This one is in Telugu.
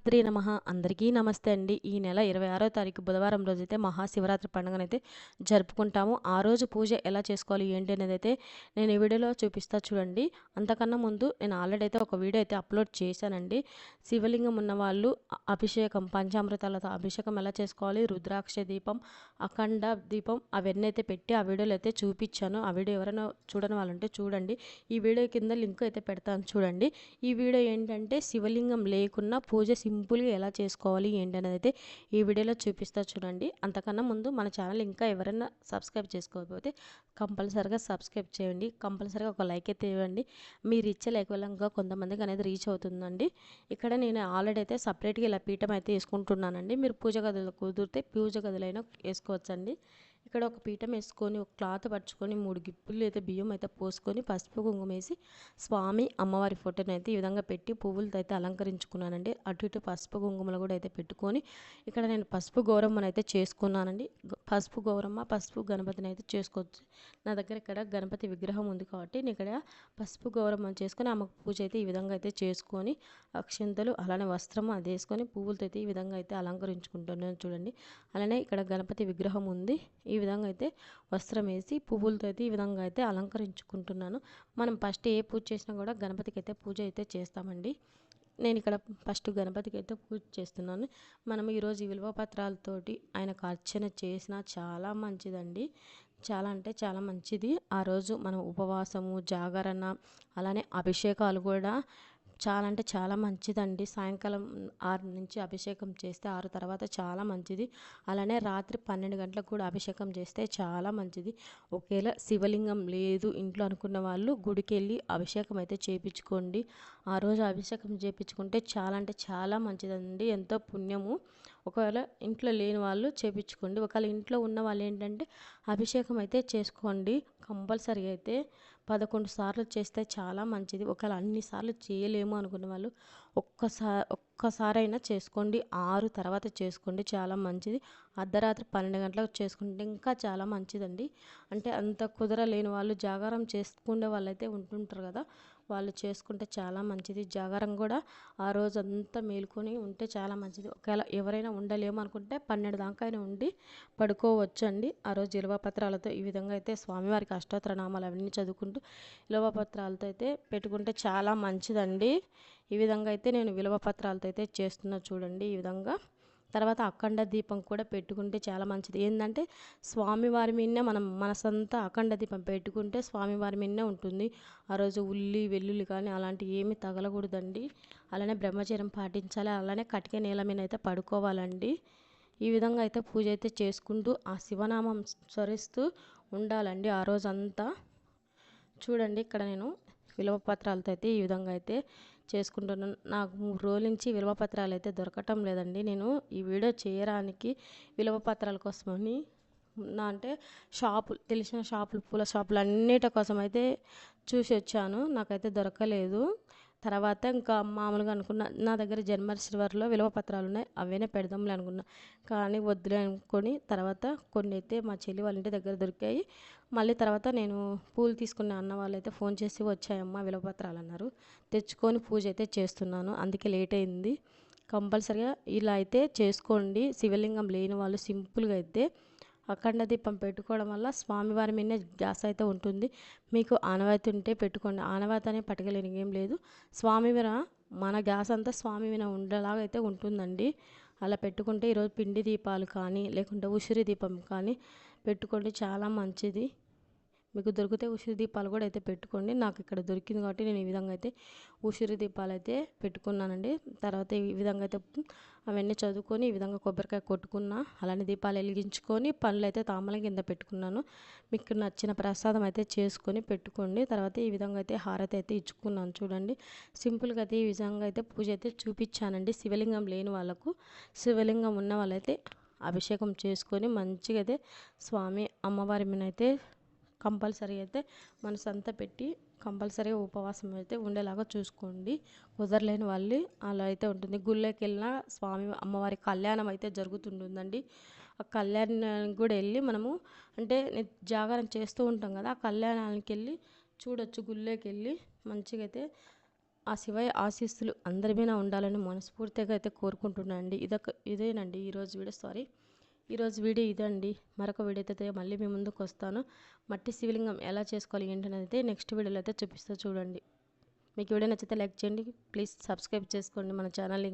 శ్రీమాత్రే నమః. అందరికీ నమస్తే అండి. ఈ నెల 26వ తారీఖు బుధవారం రోజైతే మహాశివరాత్రి పండుగనైతే జరుపుకుంటాము. ఆ రోజు పూజ ఎలా చేసుకోవాలి ఏంటి అనేదైతే నేను ఈ వీడియోలో చూపిస్తా చూడండి. అంతకన్నా ముందు నేను ఆల్రెడీ అయితే ఒక వీడియో అయితే అప్లోడ్ చేశానండి. శివలింగం ఉన్న వాళ్ళు అభిషేకం పంచామృతాలతో అభిషేకం ఎలా చేసుకోవాలి, రుద్రాక్ష దీపం, అఖండ దీపం అవన్నీ అయితే పెట్టి ఆ వీడియోలో అయితే చూపించాను. ఆ వీడియో ఎవరైనా చూడని వాళ్ళంటే చూడండి. ఈ వీడియో కింద లింక్ అయితే పెడతాను చూడండి. ఈ వీడియో ఏంటంటే శివలింగం లేకున్నా పూజ సింపుల్గా ఎలా చేసుకోవాలి ఏంటి అనేది అయితే ఈ వీడియోలో చూపిస్తా చూడండి. అంతకన్నా ముందు మన ఛానల్ ఇంకా ఎవరైనా సబ్స్క్రైబ్ చేసుకోకపోతే కంపల్సరీగా సబ్స్క్రైబ్ చేయండి. కంపల్సరీగా ఒక లైక్ అయితే ఇవ్వండి. మీరు ఇచ్చే లైక్ వల్ల ఇంకా కొంతమందికి అనేది రీచ్ అవుతుందండి. ఇక్కడ నేను ఆల్రెడీ అయితే సపరేట్గా ఇలా పీఠం అయితే వేసుకుంటున్నానండి. మీరు పూజ గదులు కుదిరితే పూజ గదులైనా వేసుకోవచ్చండి. ఇక్కడ ఒక పీఠం వేసుకొని ఒక క్లాత్ పరుచుకొని 3 గిప్పులు అయితే బియ్యం అయితే పోసుకొని పసుపు కుంకుమ వేసి స్వామి అమ్మవారి ఫోటోని అయితే ఈ విధంగా పెట్టి పువ్వులతో అయితే అలంకరించుకున్నానండి. అటు ఇటు పసుపు కుంకుమలు కూడా అయితే పెట్టుకొని ఇక్కడ నేను పసుపు గౌరమ్మను అయితే చేసుకున్నానండి. పసుపు గౌరమ్మ పసుపు గణపతిని అయితే చేసుకోవచ్చు. నా దగ్గర ఇక్కడ గణపతి విగ్రహం ఉంది కాబట్టి నేను ఇక్కడ పసుపు గౌరమ్మను చేసుకొని అమ్మకు పూజ అయితే ఈ విధంగా అయితే చేసుకొని అక్షింతలు అలానే వస్త్రము అది వేసుకొని పువ్వులతో అయితే ఈ విధంగా అయితే అలంకరించుకుంటున్నాను చూడండి. అలానే ఇక్కడ గణపతి విగ్రహం ఉంది. ఈ విధంగా అయితే వస్త్రం వేసి పువ్వులతో అయితే ఈ విధంగా అయితే అలంకరించుకుంటున్నాను. మనం ఫస్ట్ ఏ పూజ చేసినా కూడా గణపతికి అయితే పూజ అయితే చేస్తామండి. నేను ఇక్కడ ఫస్ట్ గణపతికి అయితే పూజ చేస్తున్నాను. మనం ఈరోజు ఈ విలువ పత్రాలతోటి ఆయనకు అర్చన చేసినా చాలా మంచిదండి. చాలా అంటే చాలా మంచిది. ఆ రోజు మనం ఉపవాసము జాగరణ అలానే అభిషేకాలు కూడా చాలా అంటే చాలా మంచిదండి. సాయంకాలం 6 నుంచి అభిషేకం చేస్తే 6 తర్వాత చాలా మంచిది. అలానే రాత్రి 12 గంటలకు కూడా అభిషేకం చేస్తే చాలా మంచిది. ఒకవేళ శివలింగం లేదు ఇంట్లో అనుకున్న వాళ్ళు గుడికి వెళ్ళి అభిషేకం అయితే చేయించుకోండి. ఆ రోజు అభిషేకం చేయించుకుంటే చాలా అంటే చాలా మంచిదండి. ఎంతో పుణ్యము. ఒకవేళ ఇంట్లో లేని వాళ్ళు చేయించుకోండి. ఒకవేళ ఇంట్లో ఉన్న వాళ్ళు ఏంటంటే అభిషేకం అయితే చేసుకోండి. కంపల్సరీగా అయితే 11 సార్లు చేస్తే చాలా మంచిది. ఒకవేళ అన్నిసార్లు చేయలేము అనుకున్న వాళ్ళు ఒక్కసారైనా చేసుకోండి. 6 తర్వాత చేసుకోండి చాలా మంచిది. అర్ధరాత్రి 12 గంటలకు చేసుకుంటే ఇంకా చాలా మంచిదండి. అంటే అంత కుదరలేని వాళ్ళు జాగారం చేసుకునే వాళ్ళైతే ఉంటుంటారు కదా, వాళ్ళు చేసుకుంటే చాలా మంచిది. జాగారం కూడా ఆ రోజు అంతా మేలుకొని ఉంటే చాలా మంచిది. ఒకవేళ ఎవరైనా ఉండలేము అనుకుంటే 12 దాకా అయినా ఉండి పడుకోవచ్చండి. ఆ రోజు విలువ పత్రాలతో ఈ విధంగా అయితే స్వామివారికి అష్టోత్తర నామాలు అవన్నీ చదువుకుంటూ విలువ పత్రాలతో అయితే పెట్టుకుంటే చాలా మంచిదండి. ఈ విధంగా అయితే నేను విలువ పత్రాలతో అయితే చేస్తున్నా చూడండి. ఈ విధంగా తర్వాత అఖండ దీపం కూడా పెట్టుకుంటే చాలా మంచిది. ఏంటంటే స్వామివారి మీదనే మనం మనసంతా అఖండ దీపం పెట్టుకుంటే స్వామివారి మీదనే ఉంటుంది. ఆ రోజు ఉల్లి వెల్లుల్లి కానీ అలాంటివి ఏమీ తగలకూడదండి. అలానే బ్రహ్మచర్యం పాటించాలి. అలానే కటిక నేల మీద అయితే పడుకోవాలండి. ఈ విధంగా అయితే పూజ అయితే చేసుకుంటూ ఆ శివనామం స్మరిస్తూ ఉండాలండి ఆ రోజంతా. చూడండి ఇక్కడ నేను విలువ పత్రాలతో అయితే ఈ విధంగా అయితే చేసుకుంటున్నాను. నాకు 3 రోజుల నుంచి విలువ పత్రాలు అయితే దొరకటం లేదండి. నేను ఈ వీడియో చేయడానికి విలువ పత్రాల కోసమని అంటే షాపులు తెలిసిన షాపులు పూల షాపులు అన్నిటి కోసం అయితే చూసి వచ్చాను. నాకైతే దొరకలేదు. తర్వాత ఇంకా మామూలుగా అనుకున్న నా దగ్గర జర్మన్ సిల్వర్లో విలువ పత్రాలు ఉన్నాయి, అవేనే పెడదాంలే అనుకున్నా. కానీ వద్దులే అనుకొని తర్వాత కొన్ని అయితే మా చెల్లి వాళ్ళ ఇంటి దగ్గర దొరికాయి. మళ్ళీ తర్వాత నేను పూలు తీసుకున్న అన్న వాళ్ళైతే ఫోన్ చేసి వచ్చాయమ్మా విలువ పత్రాలు అన్నారు. తెచ్చుకొని పూజ అయితే చేస్తున్నాను. అందుకే లేట్ అయింది. కంపల్సరిగా ఇలా అయితే చేసుకోండి. శివలింగం లేని వాళ్ళు సింపుల్గా అయితే అఖండ దీపం పెట్టుకోవడం వల్ల స్వామివారి మీదనే ధ్యాస అయితే ఉంటుంది. మీకు ఆనవాయితీ ఉంటే పెట్టుకోండి. ఆనవాయితీ అనే పట్టుకెళ్ళని ఏం లేదు. స్వామి మీద మన ధ్యాస అంతా స్వామి మీద ఉండేలాగా అయితే ఉంటుందండి. అలా పెట్టుకుంటే ఈరోజు పిండి దీపాలు కానీ లేకుంటే ఉసిరి దీపం కానీ పెట్టుకోండి చాలా మంచిది. మీకు దొరికితే ఉసిరి దీపాలు కూడా అయితే పెట్టుకోండి. నాకు ఇక్కడ దొరికింది కాబట్టి నేను ఈ విధంగా అయితే ఉసిరి దీపాలు అయితే పెట్టుకున్నానండి. తర్వాత ఈ విధంగా అయితే అవన్నీ చదువుకొని ఈ విధంగా కొబ్బరికాయ కొట్టుకున్నా. అలానే దీపాలు వెలిగించుకొని పండ్లు అయితే తాంబూలం కింద పెట్టుకున్నాను. మీకు నచ్చిన ప్రసాదం అయితే చేసుకొని పెట్టుకోండి. తర్వాత ఈ విధంగా అయితే హారతి అయితే ఇచ్చుకున్నాను చూడండి. సింపుల్గా అయితే ఈ విధంగా అయితే పూజ అయితే చూపించానండి. శివలింగం లేని వాళ్ళకు, శివలింగం ఉన్న వాళ్ళైతే అభిషేకం చేసుకొని మంచిగా అయితే స్వామి అమ్మవారి మీద అయితే కంపల్సరీ అయితే మనసంతా పెట్టి కంపల్సరీగా ఉపవాసం అయితే ఉండేలాగా చూసుకోండి. కుదరలేని వాళ్ళు అలా అయితే ఉంటుంది. గుళ్ళోకి వెళ్ళినా స్వామి అమ్మవారి కళ్యాణం అయితే జరుగుతుంటుందండి. ఆ కళ్యాణానికి కూడా వెళ్ళి మనము అంటే జాగారం చేస్తూ ఉంటాం కదా, ఆ కళ్యాణానికి వెళ్ళి చూడొచ్చు. గుళ్ళోకి వెళ్ళి మంచిగా అయితే ఆ శివయ్య ఆశీస్సులు అందరి మీద ఉండాలని మనస్ఫూర్తిగా అయితే కోరుకుంటున్నాను అండి. ఇదేనండి ఈరోజు వీడియో. ఈరోజు వీడియో ఇదండి. మరొక వీడియోతో అయితే మళ్ళీ మీ ముందుకు వస్తాను. మట్టి శివలింగం ఎలా చేసుకోవాలి ఏంటనేది అయితే నెక్స్ట్ వీడియోలో అయితే చూపిస్తా చూడండి. మీకు వీడియో నచ్చితే లైక్ చేయండి. ప్లీజ్ సబ్స్క్రైబ్ చేసుకోండి మన ఛానల్.